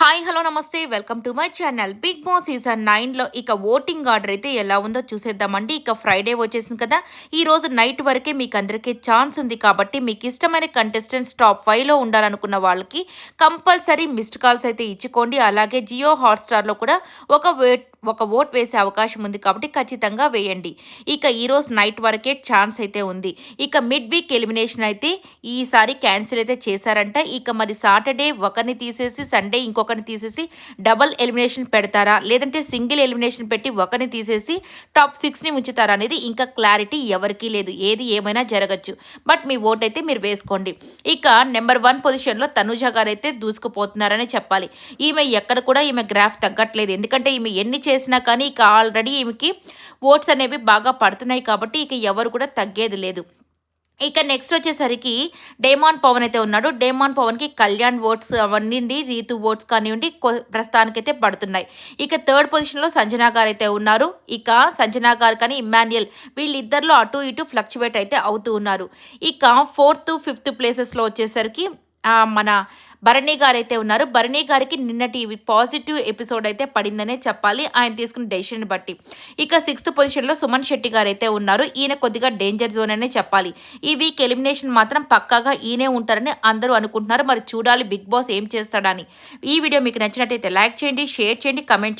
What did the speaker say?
Hi hello నమస్తే welcome to my channel. Big boss season 9లో ఇక ఓటింగ్ ఆర్డర్ అయితే ఎలా ఉందో చూసేద్దామండి. ఇక ఫ్రైడే వచ్చేసింది కదా, ఈ రోజు నైట్ వరకే మీకు అందరికీ ఛాన్స్ ఉంది కాబట్టి మీకు ఇష్టమైన కంటెస్టెంట్స్ టాప్ 5లో ఉండాలనుకున్న వాళ్ళకి కంపల్సరీ మిస్డ్ కాల్స్ అయితే ఇచ్చుకోండి. అలాగే జియో హాట్స్టార్లో కూడా ఒక ఓట్ వేసే అవకాశం ఉంది కాబట్టి ఖచ్చితంగా వేయండి. ఇక ఈరోజు నైట్ వరకే ఛాన్స్ అయితే ఉంది. ఇక మిడ్ వీక్ ఎలిమినేషన్ అయితే ఈసారి క్యాన్సిల్ అయితే చేశారంట. ఇక మరి సాటర్డే ఒకరిని తీసేసి సండే ఇంకొకరిని తీసేసి డబల్ ఎలిమినేషన్ పెడతారా, లేదంటే సింగిల్ ఎలిమినేషన్ పెట్టి ఒకరిని తీసేసి టాప్ 6ని ఉంచుతారా అనేది ఇంకా క్లారిటీ ఎవరికీ లేదు. ఏది ఏమైనా జరగచ్చు. బట్ మీ ఓట్ అయితే మీరు వేసుకోండి. ఇక నెంబర్ 1 పొజిషన్లో తనుజ గారు అయితే దూసుకుపోతున్నారని చెప్పాలి. ఈమె గ్రాఫ్ తగ్గట్లేదు. ఎందుకంటే ఈమె ఎన్ని చేసినా కానీ ఇక ఆల్రెడీ ఈమెకి ఓట్స్ అనేవి బాగా పడుతున్నాయి కాబట్టి ఇక ఎవరు కూడా తగ్గేది లేదు. ఇక నెక్స్ట్ వచ్చేసరికి డేమాన్ పవన్ అయితే ఉన్నాడు. డేమాన్ పవన్కి కళ్యాణ్ ఓట్స్ అవన్నీ రీతు ఓట్స్ కానివ్వండి ప్రస్తుతానికైతే పడుతున్నాయి. ఇక థర్డ్ పొజిషన్లో సంజనా గారు అయితే ఉన్నారు. ఇక సంజనా గారు కానీ ఇమ్మాన్యుయల్ వీళ్ళిద్దరిలో అటు ఇటు ఫ్లక్చువేట్ అయితే అవుతూ ఉన్నారు. ఇక 4th 5th ప్లేసెస్లో వచ్చేసరికి మన భరణి గారు అయితే ఉన్నారు. భరణి గారికి నిన్నటి పాజిటివ్ ఎపిసోడ్ అయితే పడిందనే చెప్పాలి, ఆయన తీసుకున్న డెసిషన్ బట్టి. ఇక 6th పొజిషన్లో సుమన్ శెట్టి గారు అయితే ఉన్నారు. ఈయన కొద్దిగా డేంజర్ జోన్ అనే చెప్పాలి. ఈ వీక్ ఎలిమినేషన్ మాత్రం పక్కాగా ఈయనే ఉంటారని అందరూ అనుకుంటున్నారు. మరి చూడాలి బిగ్ బాస్ ఏం చేస్తాడని. ఈ వీడియో మీకు నచ్చినట్టయితే లైక్ చేయండి, షేర్ చేయండి, కమెంట్ చేయండి.